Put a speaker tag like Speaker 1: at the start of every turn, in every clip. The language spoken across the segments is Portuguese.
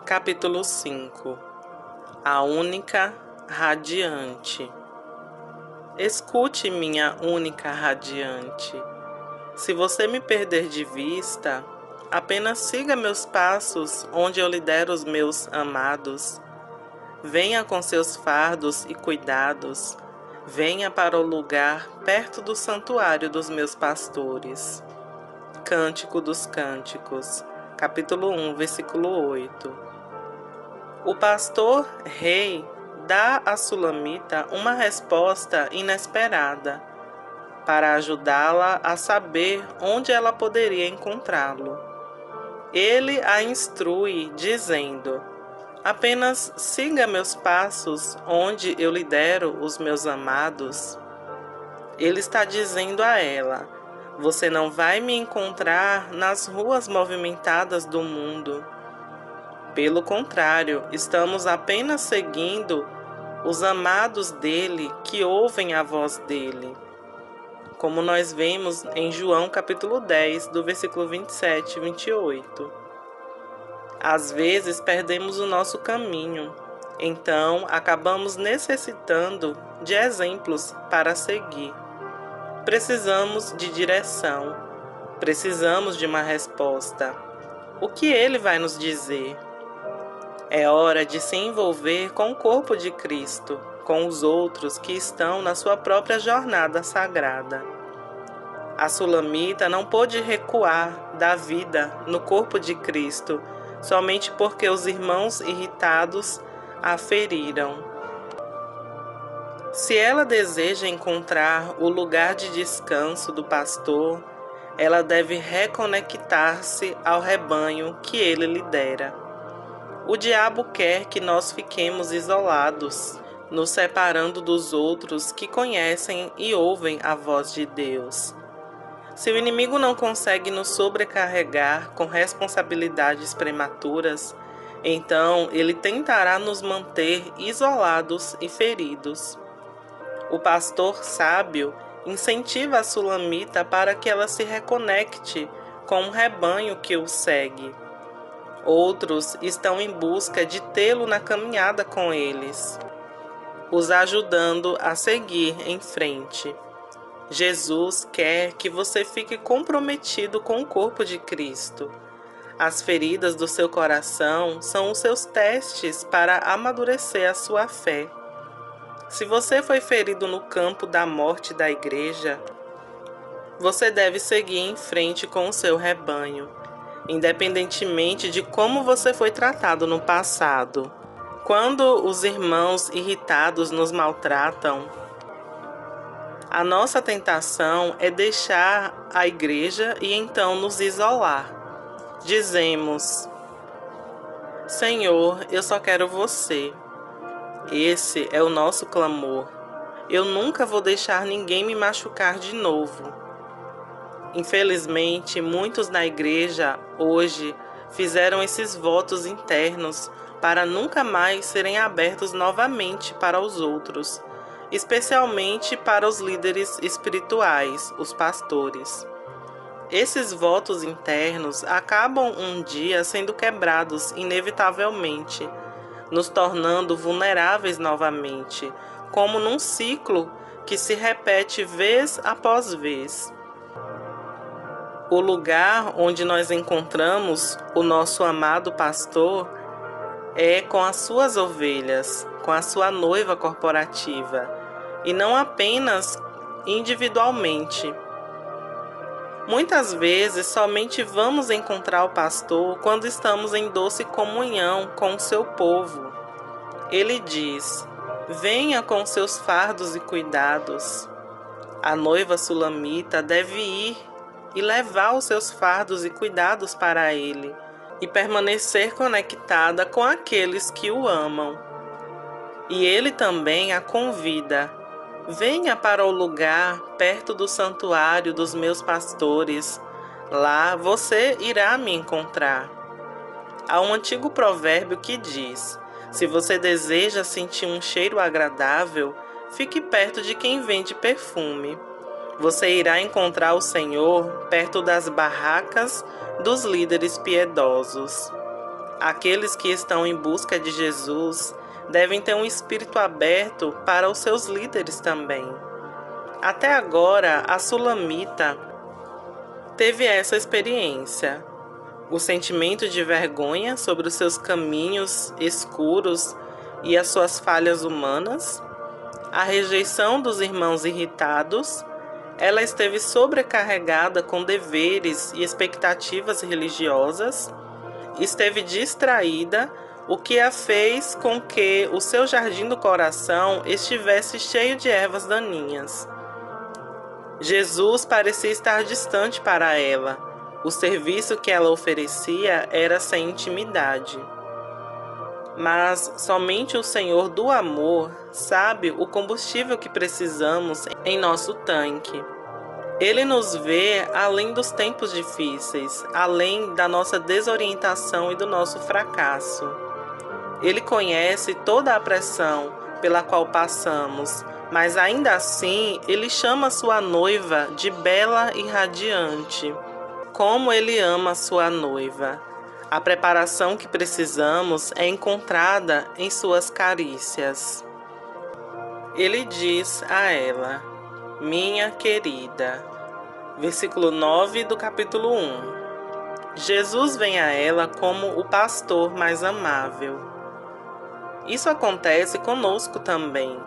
Speaker 1: Capítulo 5. A única radiante. Escute, minha única radiante. Se você me perder de vista, apenas siga meus passos onde eu lidero os meus amados. Venha com seus fardos e cuidados. Venha para o lugar perto do santuário dos meus pastores. Cântico dos Cânticos, capítulo 1, versículo 8. O pastor rei dá a Sulamita uma resposta inesperada para ajudá-la a saber onde ela poderia encontrá-lo. Ele a instrui, dizendo: apenas siga meus passos onde eu lidero os meus amados. Ele está dizendo a ela: você não vai me encontrar nas ruas movimentadas do mundo. Pelo contrário, estamos apenas seguindo os amados dele que ouvem a voz dele. Como nós vemos em João capítulo 10, do versículo 27 e 28. Às vezes perdemos o nosso caminho, então acabamos necessitando de exemplos para seguir. Precisamos de direção, precisamos de uma resposta. O que ele vai nos dizer? É hora de se envolver com o corpo de Cristo, com os outros que estão na sua própria jornada sagrada. A Sulamita não pôde recuar da vida no corpo de Cristo, somente porque os irmãos irritados a feriram. Se ela deseja encontrar o lugar de descanso do pastor, ela deve reconectar-se ao rebanho que ele lidera. O diabo quer que nós fiquemos isolados, nos separando dos outros que conhecem e ouvem a voz de Deus. Se o inimigo não consegue nos sobrecarregar com responsabilidades prematuras, então ele tentará nos manter isolados e feridos. O pastor sábio incentiva a Sulamita para que ela se reconecte com um rebanho que o segue. Outros estão em busca de tê-lo na caminhada com eles, os ajudando a seguir em frente. Jesus quer que você fique comprometido com o corpo de Cristo. As feridas do seu coração são os seus testes para amadurecer a sua fé. Se você foi ferido no campo da morte da igreja, você deve seguir em frente com o seu rebanho, independentemente de como você foi tratado no passado. Quando os irmãos irritados nos maltratam, a nossa tentação é deixar a igreja e então nos isolar. Dizemos: Senhor, eu só quero você. Esse é o nosso clamor. Eu nunca vou deixar ninguém me machucar de novo. Infelizmente, muitos na igreja hoje fizeram esses votos internos para nunca mais serem abertos novamente para os outros, especialmente para os líderes espirituais, os pastores. Esses votos internos acabam um dia sendo quebrados inevitavelmente, nos tornando vulneráveis novamente, como num ciclo que se repete vez após vez. O lugar onde nós encontramos o nosso amado pastor é com as suas ovelhas, com a sua noiva corporativa, e não apenas individualmente. Muitas vezes somente vamos encontrar o pastor quando estamos em doce comunhão com o seu povo. Ele diz: venha com seus fardos e cuidados. A noiva sulamita deve ir e levar os seus fardos e cuidados para ele, e permanecer conectada com aqueles que o amam. E ele também a convida: venha para o lugar perto do santuário dos meus pastores, lá você irá me encontrar. Há um antigo provérbio que diz: se você deseja sentir um cheiro agradável, fique perto de quem vende perfume. Você irá encontrar o Senhor perto das barracas dos líderes piedosos. Aqueles que estão em busca de Jesus devem ter um espírito aberto para os seus líderes também. Até agora, a Sulamita teve essa experiência. O sentimento de vergonha sobre os seus caminhos escuros e as suas falhas humanas, a rejeição dos irmãos irritados. Ela esteve sobrecarregada com deveres e expectativas religiosas, esteve distraída, o que a fez com que o seu jardim do coração estivesse cheio de ervas daninhas. Jesus parecia estar distante para ela. O serviço que ela oferecia era sem intimidade. Mas somente o Senhor do amor sabe o combustível que precisamos em nosso tanque. Ele nos vê além dos tempos difíceis, além da nossa desorientação e do nosso fracasso. Ele conhece toda a pressão pela qual passamos, mas ainda assim Ele chama sua noiva de bela e radiante. Como Ele ama sua noiva! A preparação que precisamos é encontrada em suas carícias. Ele diz a ela: minha querida. Versículo 9 do capítulo 1. Jesus vem a ela como o pastor mais amável. Isso acontece conosco também.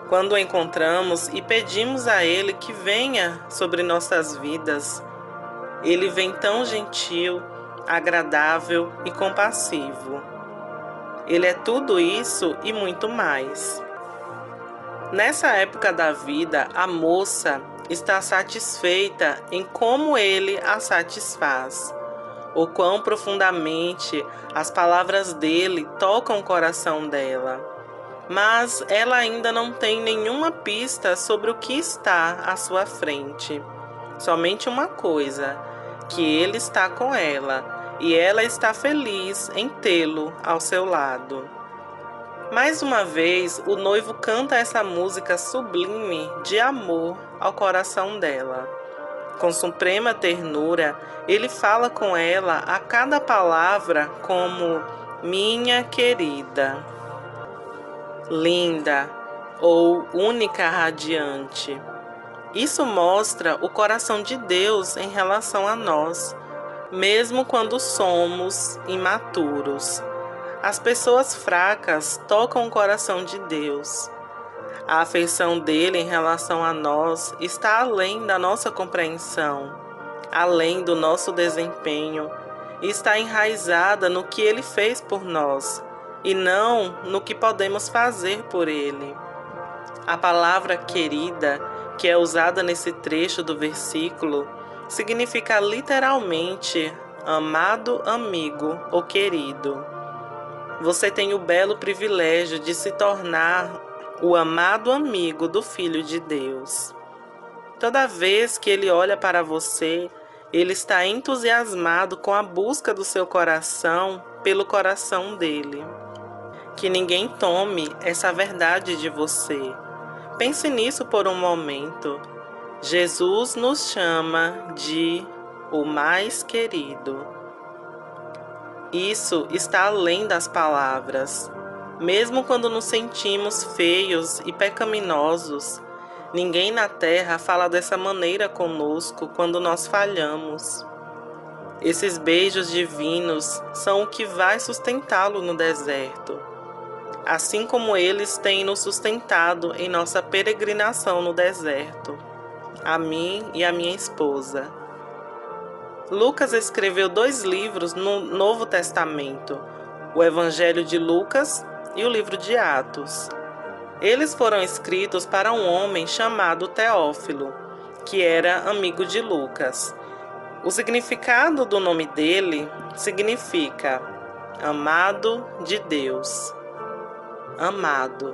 Speaker 1: Quando o encontramos e pedimos a Ele que venha sobre nossas vidas, Ele vem tão gentil, agradável e compassivo. Ele é tudo isso e muito mais. Nessa época da vida, a moça está satisfeita em como ele a satisfaz, o quão profundamente as palavras dele tocam o coração dela. Mas ela ainda não tem nenhuma pista sobre o que está à sua frente. Somente uma coisa, que ele está com ela e ela está feliz em tê-lo ao seu lado. Mais uma vez, o noivo canta essa música sublime de amor ao coração dela. Com suprema ternura, ele fala com ela a cada palavra como minha querida, linda ou única radiante. Isso mostra o coração de Deus em relação a nós, mesmo quando somos imaturos. As pessoas fracas tocam o coração de Deus. A afeição dele em relação a nós está além da nossa compreensão, além do nosso desempenho, e está enraizada no que ele fez por nós, e não no que podemos fazer por ele. A palavra querida, que é usada nesse trecho do versículo, significa literalmente amado amigo ou querido. Você tem o belo privilégio de se tornar o amado amigo do Filho de Deus. Toda vez que ele olha para você, ele está entusiasmado com a busca do seu coração pelo coração dele. Que ninguém tome essa verdade de você. Pense nisso por um momento. Jesus nos chama de o mais querido. Isso está além das palavras. Mesmo quando nos sentimos feios e pecaminosos, ninguém na terra fala dessa maneira conosco quando nós falhamos. Esses beijos divinos são o que vai sustentá-lo no deserto, assim como eles têm nos sustentado em nossa peregrinação no deserto, a mim e a minha esposa. Lucas escreveu 2 livros no Novo Testamento, o Evangelho de Lucas e o livro de Atos. Eles foram escritos para um homem chamado Teófilo, que era amigo de Lucas. O significado do nome dele significa amado de Deus. Amado.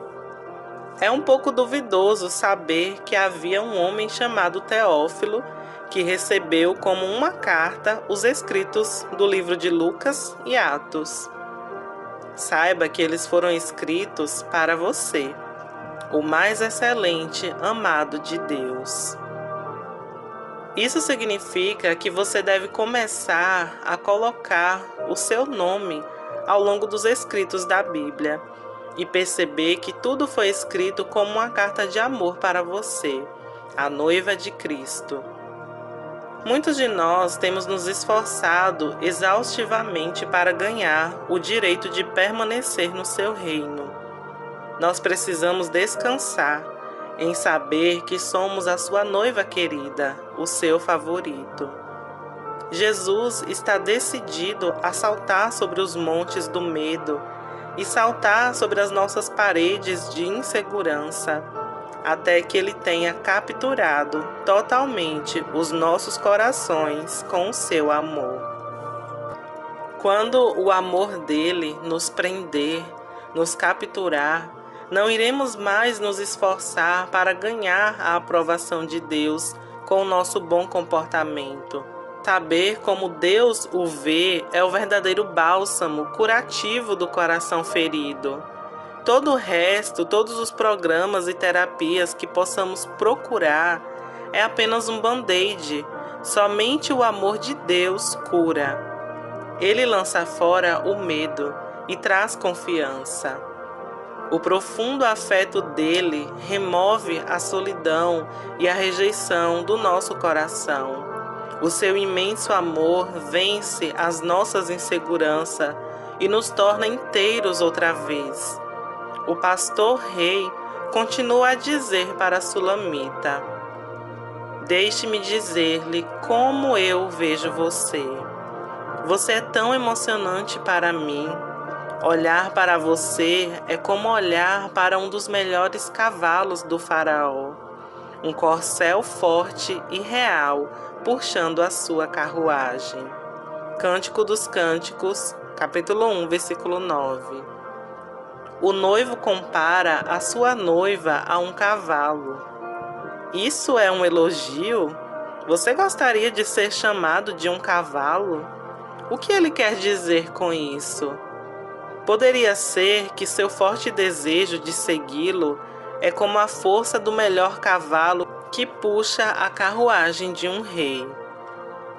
Speaker 1: É um pouco duvidoso saber que havia um homem chamado Teófilo que recebeu como uma carta os escritos do livro de Lucas e Atos. Saiba que eles foram escritos para você, o mais excelente amado de Deus. Isso significa que você deve começar a colocar o seu nome ao longo dos escritos da Bíblia e perceber que tudo foi escrito como uma carta de amor para você, a noiva de Cristo. Muitos de nós temos nos esforçado exaustivamente para ganhar o direito de permanecer no seu reino. Nós precisamos descansar em saber que somos a sua noiva querida, o seu favorito. Jesus está decidido a saltar sobre os montes do medo e saltar sobre as nossas paredes de insegurança, até que Ele tenha capturado totalmente os nossos corações com o seu amor. Quando o amor dele nos prender, nos capturar, não iremos mais nos esforçar para ganhar a aprovação de Deus com o nosso bom comportamento. Saber como Deus o vê é o verdadeiro bálsamo curativo do coração ferido. Todo o resto, todos os programas e terapias que possamos procurar é apenas um band-aid. Somente o amor de Deus cura. Ele lança fora o medo e traz confiança. O profundo afeto dele remove a solidão e a rejeição do nosso coração. O seu imenso amor vence as nossas inseguranças e nos torna inteiros outra vez. O pastor rei continua a dizer para a Sulamita: deixe-me dizer-lhe como eu vejo você. Você é tão emocionante para mim. Olhar para você é como olhar para um dos melhores cavalos do faraó, um corcel forte e real puxando a sua carruagem. Cântico dos Cânticos, capítulo 1, versículo 9. O noivo compara a sua noiva a um cavalo. Isso é um elogio? Você gostaria de ser chamado de um cavalo? O que ele quer dizer com isso? Poderia ser que seu forte desejo de segui-lo é como a força do melhor cavalo que puxa a carruagem de um rei.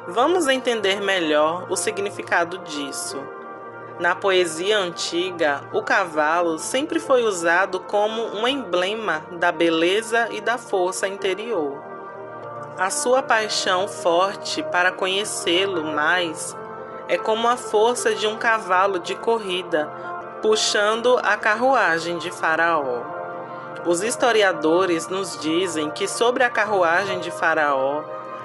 Speaker 1: Vamos entender melhor o significado disso. Na poesia antiga, o cavalo sempre foi usado como um emblema da beleza e da força interior. A sua paixão forte para conhecê-lo mais é como a força de um cavalo de corrida puxando a carruagem de Faraó. Os historiadores nos dizem que sobre a carruagem de Faraó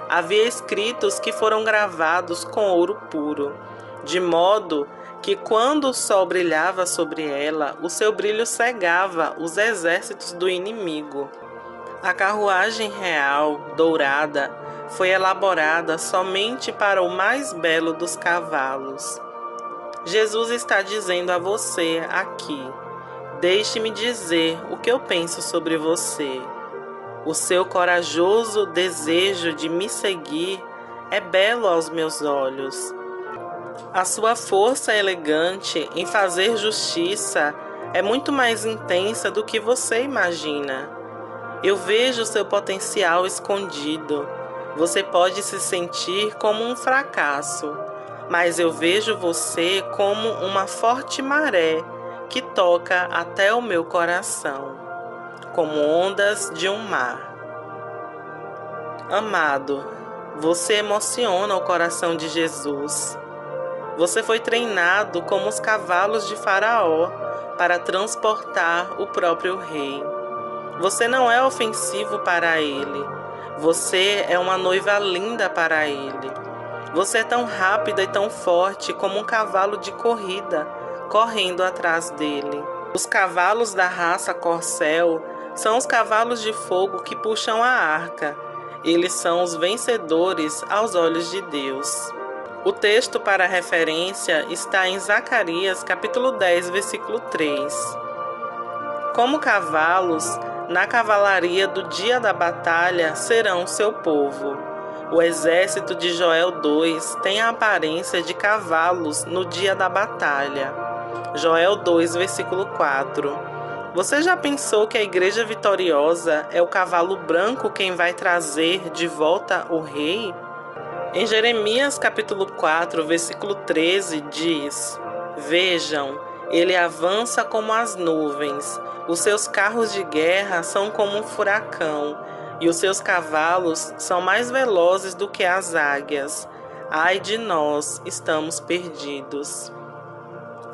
Speaker 1: havia escritos que foram gravados com ouro puro, de modo que quando o sol brilhava sobre ela, o seu brilho cegava os exércitos do inimigo. A carruagem real, dourada, foi elaborada somente para o mais belo dos cavalos. Jesus está dizendo a você aqui: deixe-me dizer o que eu penso sobre você. O seu corajoso desejo de me seguir é belo aos meus olhos. A sua força elegante em fazer justiça é muito mais intensa do que você imagina. Eu vejo seu potencial escondido. Você pode se sentir como um fracasso, mas eu vejo você como uma forte maré que toca até o meu coração, como ondas de um mar. Amado, você emociona o coração de Jesus. Você foi treinado como os cavalos de Faraó para transportar o próprio rei. Você não é ofensivo para ele. Você é uma noiva linda para ele. Você é tão rápida e tão forte como um cavalo de corrida, correndo atrás dele. Os cavalos da raça corcel são os cavalos de fogo que puxam a arca. Eles são os vencedores aos olhos de Deus. O texto para referência está em Zacarias, capítulo 10, versículo 3. Como cavalos, na cavalaria do dia da batalha serão seu povo. O exército de Joel 2 tem a aparência de cavalos no dia da batalha. Joel 2, versículo 4. Você já pensou que a igreja vitoriosa é o cavalo branco quem vai trazer de volta o rei? Em Jeremias capítulo 4, versículo 13, diz: Vejam, ele avança como as nuvens, os seus carros de guerra são como um furacão, e os seus cavalos são mais velozes do que as águias. Ai de nós, estamos perdidos.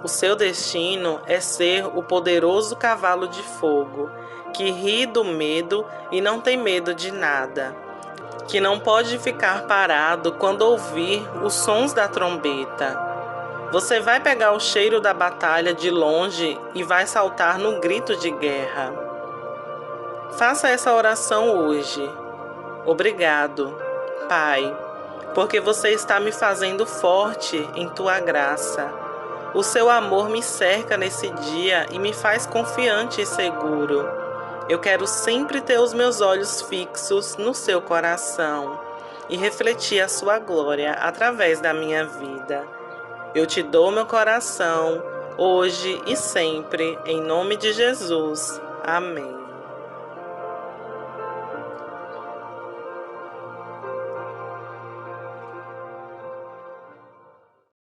Speaker 1: O seu destino é ser o poderoso cavalo de fogo, que ri do medo e não tem medo de nada, que não pode ficar parado quando ouvir os sons da trombeta. Você vai pegar o cheiro da batalha de longe e vai saltar no grito de guerra. Faça essa oração hoje. Obrigado, Pai, porque você está me fazendo forte em tua graça. O seu amor me cerca nesse dia e me faz confiante e seguro. Eu quero sempre ter os meus olhos fixos no seu coração e refletir a sua glória através da minha vida. Eu te dou meu coração, hoje e sempre, em nome de Jesus. Amém.